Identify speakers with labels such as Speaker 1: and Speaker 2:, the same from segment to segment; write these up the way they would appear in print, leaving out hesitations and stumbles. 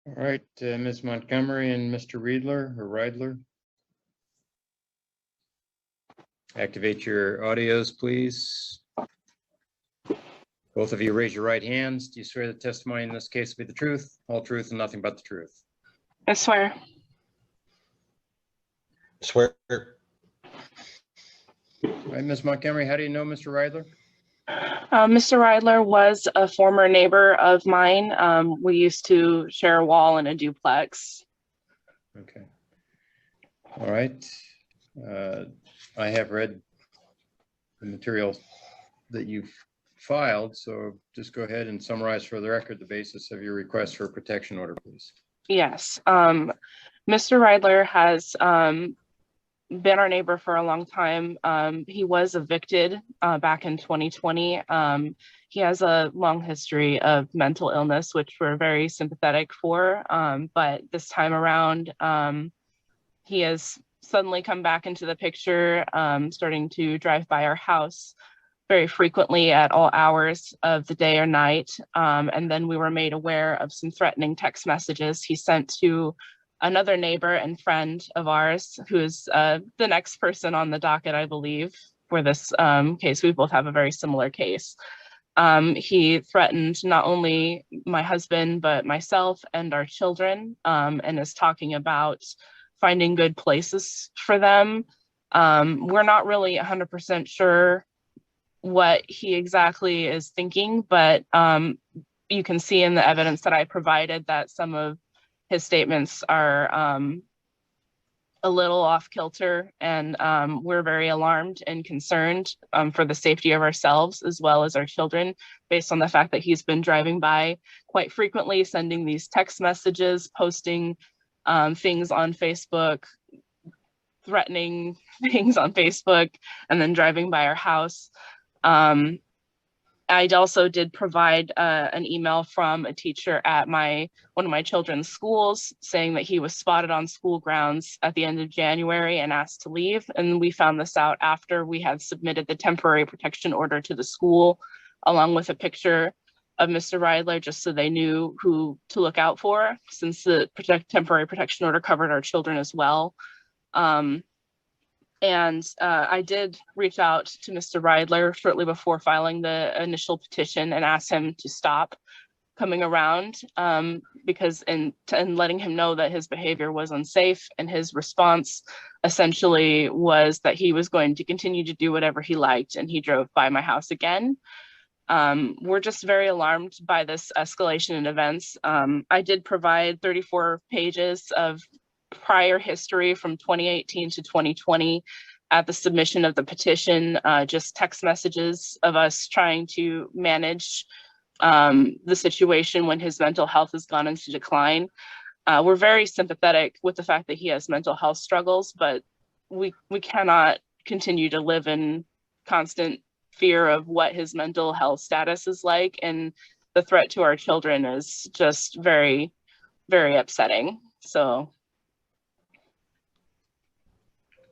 Speaker 1: All right, Ms. Montgomery and Mr. Riedler. Activate your audios, please. Both of you raise your right hands. Do you swear the testimony in this case will be the truth, whole truth, and nothing but the truth?
Speaker 2: I swear.
Speaker 3: Swear.
Speaker 1: All right, Ms. Montgomery, how do you know Mr. Riedler?
Speaker 2: Mr. Riedler was a former neighbor of mine. We used to share a wall in a duplex.
Speaker 1: Okay. All right. I have read the material that you've filed, so just go ahead and summarize for the record the basis of your request for a protection order, please.
Speaker 2: Yes. Mr. Riedler has been our neighbor for a long time. He was evicted back in 2020. He has a long history of mental illness, which we're very sympathetic for. But this time around, he has suddenly come back into the picture, starting to drive by our house very frequently at all hours of the day or night. And then we were made aware of some threatening text messages he sent to another neighbor and friend of ours, who is the next person on the docket, I believe, for this case. We both have a very similar case. He threatened not only my husband, but myself and our children, and is talking about finding good places for them. We're not really 100% sure what he exactly is thinking, but you can see in the evidence that I provided that some of his statements are a little off kilter, and we're very alarmed and concerned for the safety of ourselves as well as our children, based on the fact that he's been driving by quite frequently, sending these text messages, posting things on Facebook, threatening things on Facebook, and then driving by our house. I also did provide an email from a teacher at one of my children's schools saying that he was spotted on school grounds at the end of January and asked to leave. And we found this out after we had submitted the temporary protection order to the school, along with a picture of Mr. Riedler, just so they knew who to look out for, since the temporary protection order covered our children as well. And I did reach out to Mr. Riedler shortly before filing the initial petition and asked him to stop coming around, because and letting him know that his behavior was unsafe. And his response essentially was that he was going to continue to do whatever he liked, and he drove by my house again. We're just very alarmed by this escalation in events. I did provide 34 pages of prior history from 2018 to 2020 at the submission of the petition, just text messages of us trying to manage the situation when his mental health has gone into decline. We're very sympathetic with the fact that he has mental health struggles, but we cannot continue to live in constant fear of what his mental health status is like, and the threat to our children is just very, very upsetting. So.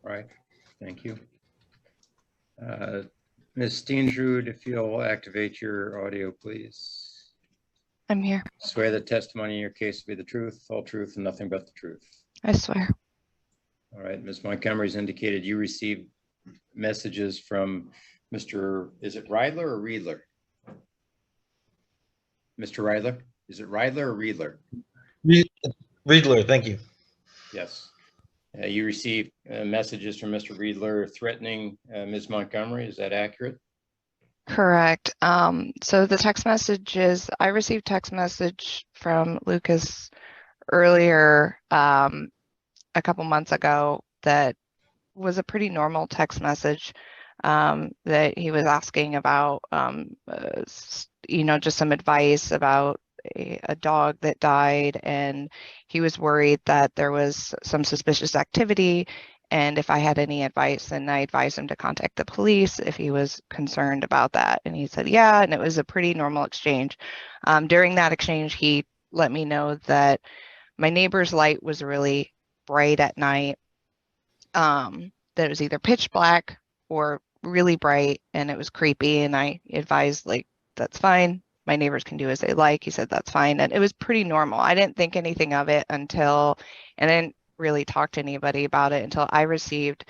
Speaker 1: All right, thank you. Ms. Steenrud, if you'll activate your audio, please.
Speaker 4: I'm here.
Speaker 1: Swear the testimony in your case will be the truth, whole truth, and nothing but the truth.
Speaker 4: I swear.
Speaker 1: All right, Ms. Montgomery's indicated you received messages from Mr. Is it Riedler or Riedler? Mr. Riedler? Is it Riedler or Riedler?
Speaker 3: Riedler, thank you.
Speaker 1: Yes. You received messages from Mr. Riedler threatening Ms. Montgomery. Is that accurate?
Speaker 4: Correct. So the text messages, I received text message from Lucas earlier a couple months ago that was a pretty normal text message, that he was asking about, just some advice about a dog that died, and he was worried that there was some suspicious activity, and if I had any advice, then I advised him to contact the police if he was concerned about that. And he said yeah, and it was a pretty normal exchange. During that exchange, he let me know that my neighbor's light was really bright at night, that it was either pitch black or really bright, and it was creepy, and I advised, like, that's fine, my neighbors can do as they like. He said that's fine. And it was pretty normal. I didn't think anything of it until, and I didn't really talk to anybody about it until I received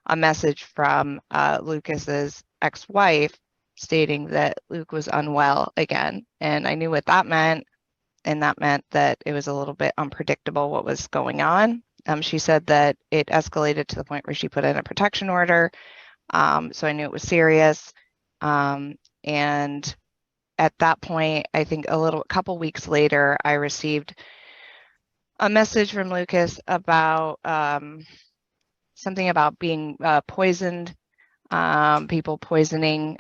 Speaker 4: a message from Lucas's ex-wife stating that Luke was unwell again. And I knew what that meant. And that meant that it was a little bit unpredictable what was going on. She said that it escalated to the point where she put in a protection order. So I knew it was serious. And at that point, I think a couple weeks later, I received a message from Lucas about something about being poisoned, people poisoning,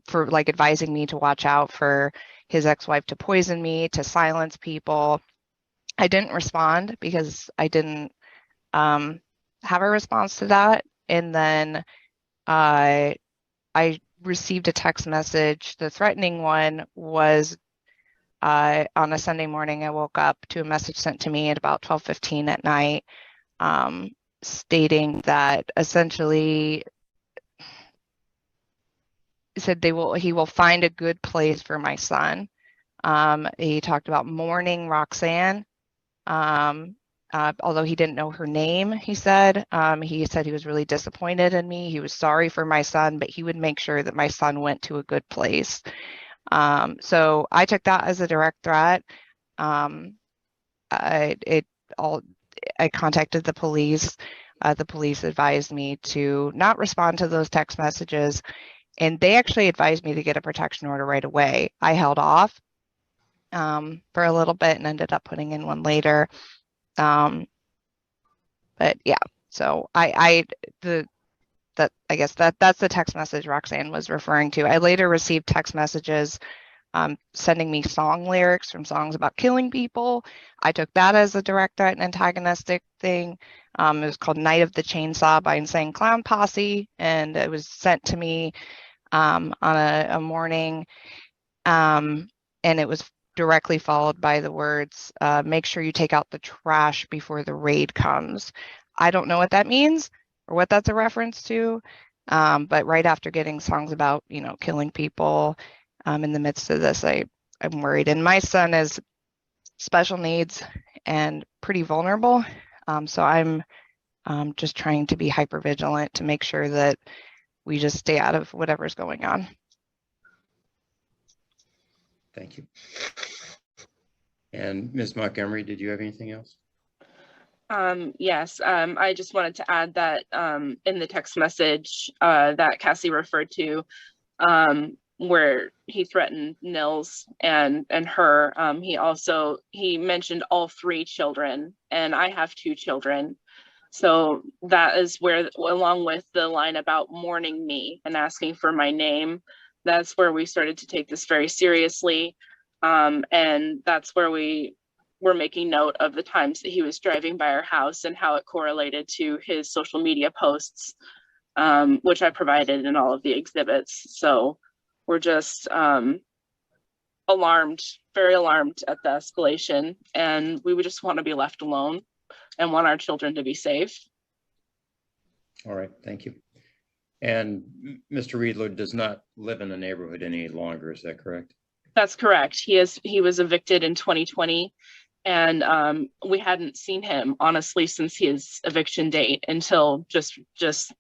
Speaker 4: for like advising me to watch out for his ex-wife to poison me, to silence people. I didn't respond because I didn't have a response to that. And then I received a text message. The threatening one was on a Sunday morning. I woke up to a message sent to me at about 12:15 at night, stating that essentially said he will find a good place for my son. He talked about mourning Roxanne. Although he didn't know her name, he said he was really disappointed in me. He was sorry for my son, but he would make sure that my son went to a good place. So I took that as a direct threat. I contacted the police. The police advised me to not respond to those text messages, and they actually advised me to get a protection order right away. I held off for a little bit and ended up putting in one later. But yeah, so I guess that's the text message Roxanne was referring to. I later received text messages sending me song lyrics from songs about killing people. I took that as a direct threat and antagonistic thing. It was called Night of the Chainsaw by Insane Clown Posse, and it was sent to me on a morning, and it was directly followed by the words, make sure you take out the trash before the raid comes. I don't know what that means or what that's a reference to, but right after getting songs about, killing people in the midst of this, I'm worried. And my son is special needs and pretty vulnerable, so I'm just trying to be hyper vigilant to make sure that we just stay out of whatever's going on.
Speaker 1: Thank you. And Ms. Montgomery, did you have anything else?
Speaker 2: Yes, I just wanted to add that in the text message that Cassie referred to, where he threatened Nils and her, he mentioned all 3 children, and I have 2 children. So that is where, along with the line about mourning me and asking for my name, that's where we started to take this very seriously. And that's where we were making note of the times that he was driving by our house and how it correlated to his social media posts, which I provided in all of the exhibits. So we're just alarmed, very alarmed at the escalation, and we would just want to be left alone and want our children to be safe.
Speaker 1: All right, thank you. And Mr. Riedler does not live in the neighborhood any longer, is that correct? That's correct.
Speaker 2: He was evicted in 2020, and we hadn't seen him honestly since his eviction date until just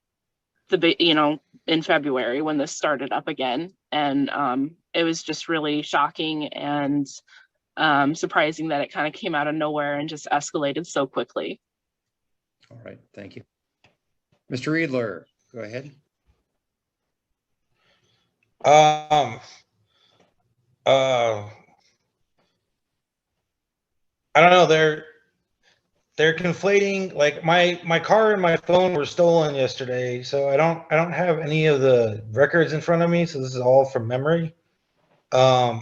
Speaker 2: in February when this started up again. And it was just really shocking and surprising that it kind of came out of nowhere and just escalated so quickly.
Speaker 1: All right, thank you. Mr. Riedler, go ahead.
Speaker 3: I don't know. They're conflating, like my car and my phone were stolen yesterday, so I don't have any of the records in front of me, so this is all from memory. But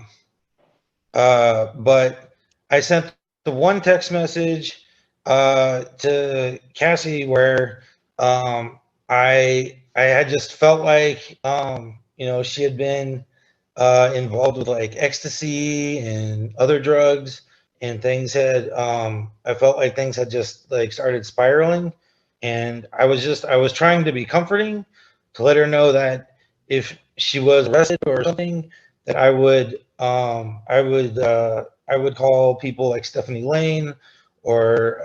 Speaker 3: I sent the one text message to Cassie where I had just felt like she had been involved with like ecstasy and other drugs, and things had I felt like things had just like started spiraling, and I was trying to be comforting to let her know that if she was arrested or something, that I would I would call people like Stephanie Lane or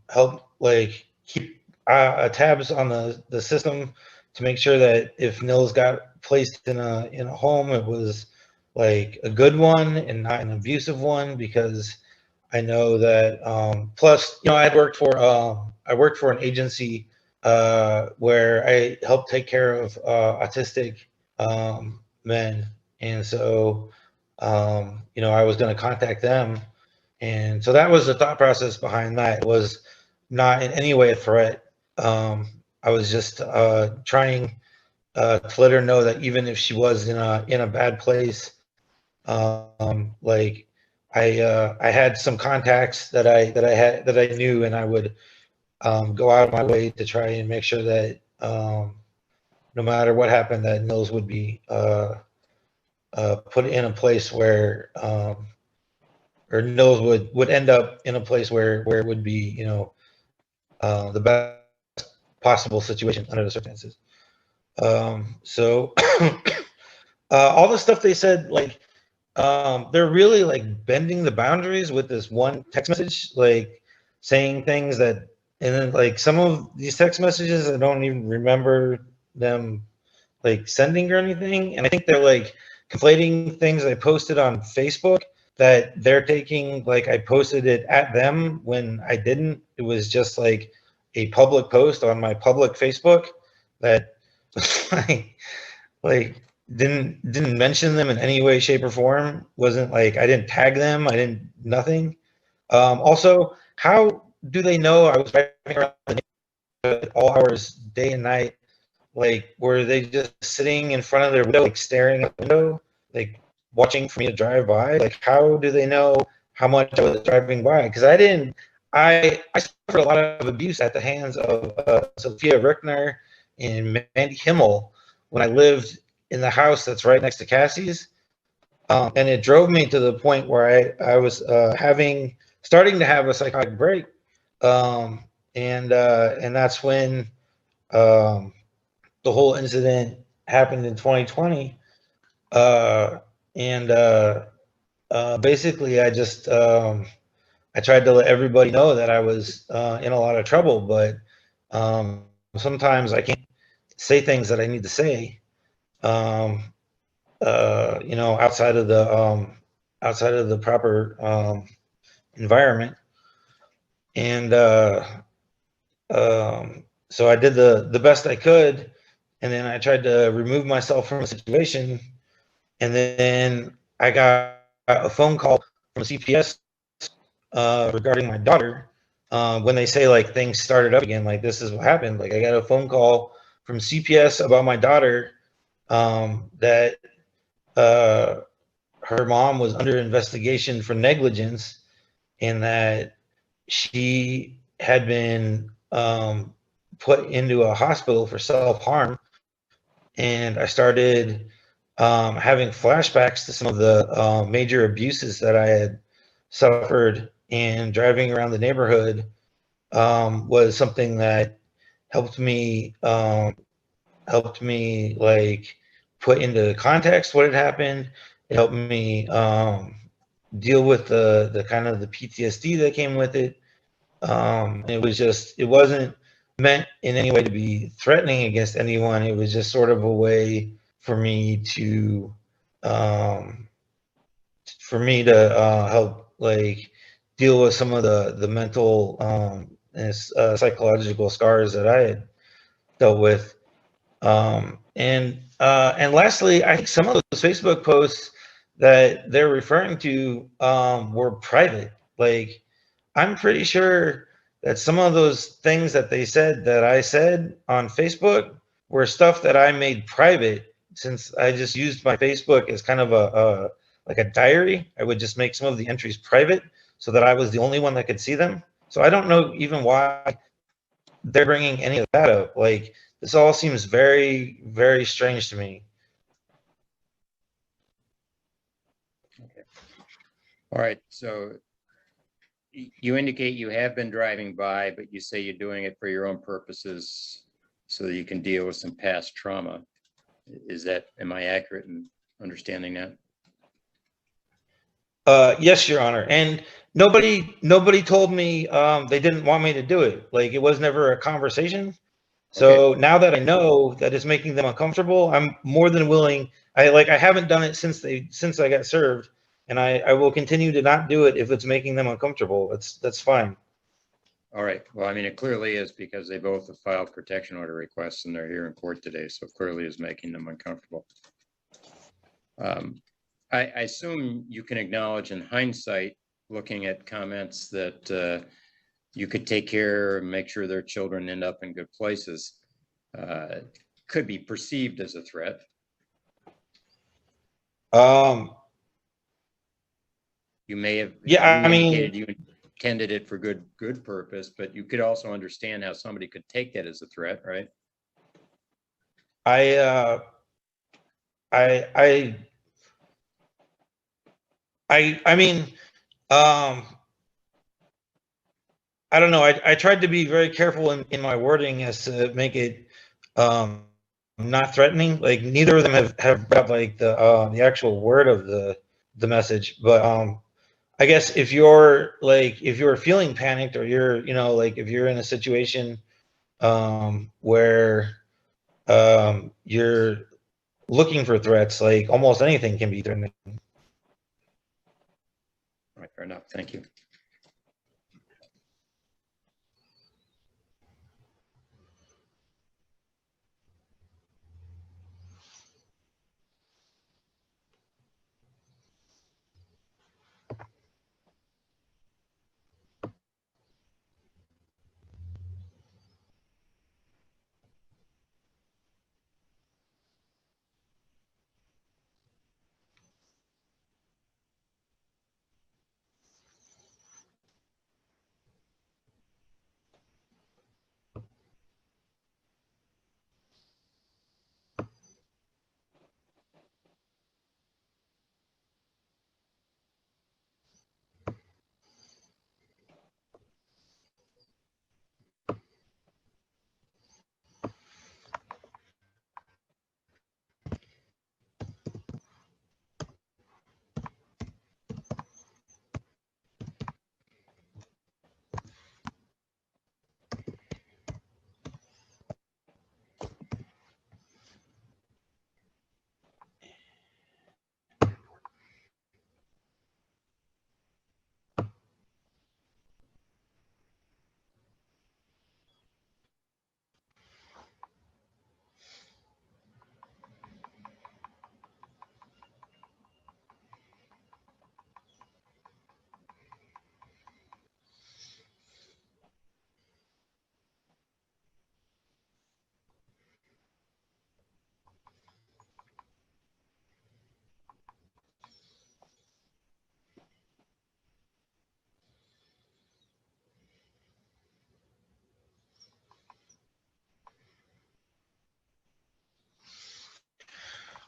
Speaker 3: help like keep tabs on the system to make sure that if Nils got placed in a home, it was like a good one and not an abusive one, because I know that plus I worked for an agency where I helped take care of autistic men, and so I was going to contact them, and so that was the thought process behind that. It was not in any way a threat. I was just trying to let her know that even if she was in a bad place, like I had some contacts that I knew, and I would go out of my way to try and make sure that no matter what happened, that Nils would be put in a place where or Nils would end up in a place where it would be the best possible situation under the circumstances. So all the stuff they said, like they're really like bending the boundaries with this one text message, like saying things that, and then like some of these text messages I don't even remember them like sending or anything, and I think they're like conflating things I posted on Facebook that they're taking like I posted it at them when I didn't. It was just like a public post on my public Facebook that like didn't mention them in any way, shape, or form. Wasn't like I didn't tag them. I didn't nothing. Also, how do they know I was driving around the neighborhood all hours, day and night? Like, were they just sitting in front of their window, like staring at the window, like watching for me to drive by? Like, how do they know how much I was driving by? Because I didn't. I suffered a lot of abuse at the hands of Sophia Rickner and Mandy Himmel when I lived in the house that's right next to Cassie's, and it drove me to the point where I was starting to have a psychotic break, and that's when the whole incident happened in 2020, and basically I just I tried to let everybody know that I was in a lot of trouble, but sometimes I can't say things that I need to say. Outside of the proper environment, and so I did the best I could, and then I tried to remove myself from the situation, and then I got a phone call from CPS regarding my daughter. When they say like things started up again, like this is what happened. Like I got a phone call from CPS about my daughter, that her mom was under investigation for negligence, and that she had been put into a hospital for self-harm. And I started having flashbacks to some of the major abuses that I had suffered, and driving around the neighborhood was something that helped me like put into context what had happened. It helped me deal with the kind of the PTSD that came with it. It wasn't meant in any way to be threatening against anyone. It was just sort of a way for me to help like deal with some of the mental and psychological scars that I had dealt with. And lastly, I think some of those Facebook posts that they're referring to were private. Like, I'm pretty sure that some of those things that they said that I said on Facebook were stuff that I made private, since I just used my Facebook as kind of a like a diary. I would just make some of the entries private so that I was the only one that could see them. So I don't know even why they're bringing any of that up. Like, this all seems very, very strange to me.
Speaker 1: All right, so you indicate you have been driving by, but you say you're doing it for your own purposes so that you can deal with some past trauma. Am I accurate in understanding that?
Speaker 3: Yes, Your Honor. And nobody told me they didn't want me to do it. Like, it was never a conversation. So now that I know that it's making them uncomfortable, I'm more than willing. I haven't done it since I got served, and I will continue to not do it if it's making them uncomfortable. That's fine.
Speaker 1: All right. Well, I mean, it clearly is because they both have filed protection order requests and they're here in court today. So it clearly is making them uncomfortable. I assume you can acknowledge in hindsight, looking at comments, that you could take care and make sure their children end up in good places. Could be perceived as a threat. You may have,
Speaker 3: Yeah,
Speaker 1: you
Speaker 3: I mean,
Speaker 1: indicated you intended it for good purpose, but you could also understand how somebody could take that as a threat, right?
Speaker 3: I mean, I don't know. I tried to be very careful in my wording as to make it not threatening. Like, neither of them have brought up like the actual word of the message, but I guess if you're feeling panicked, or you're, like, if you're in a situation where you're looking for threats, like, almost anything can be threatening.
Speaker 1: All right, fair enough. Thank you.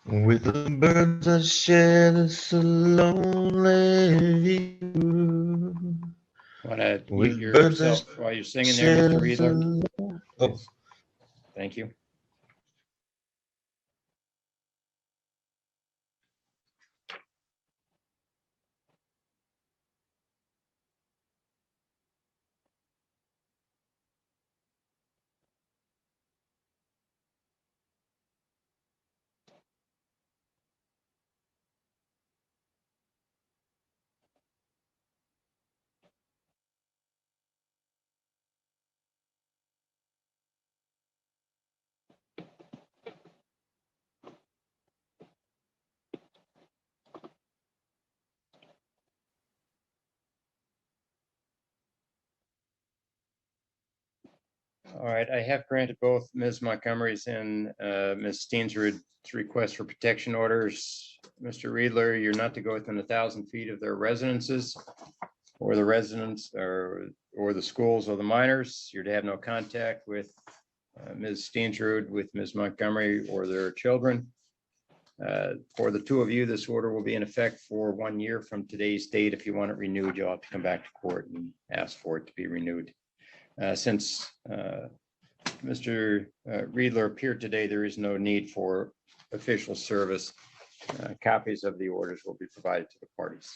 Speaker 3: With the birds I share this lonely view.
Speaker 1: Want to
Speaker 3: With
Speaker 1: mute
Speaker 3: birds I
Speaker 1: yourself while you're singing there, Mr.
Speaker 3: share
Speaker 1: Riedler?
Speaker 3: Oh,
Speaker 1: Please. Thank you. All right, I have granted both Ms. Montgomery's and Ms. Steensrud's request for protection orders. Mr. Riedler, you're not to go within 1,000 feet of their residences or the residents or the schools or the minors. You're to have no contact with Ms. Steensrud, with Ms. Montgomery or their children. For the two of you, this order will be in effect for 1 year from today's date. If you want it renewed, you'll have to come back to court and ask for it to be renewed. Since Mr. Riedler appeared today, there is no need for official service. Copies of the orders will be provided to the parties.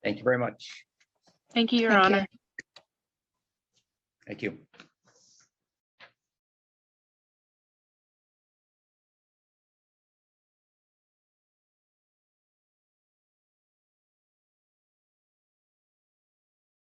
Speaker 1: Thank you very much.
Speaker 2: Thank you, Your
Speaker 4: Thank you.
Speaker 2: Honor.
Speaker 1: Thank you.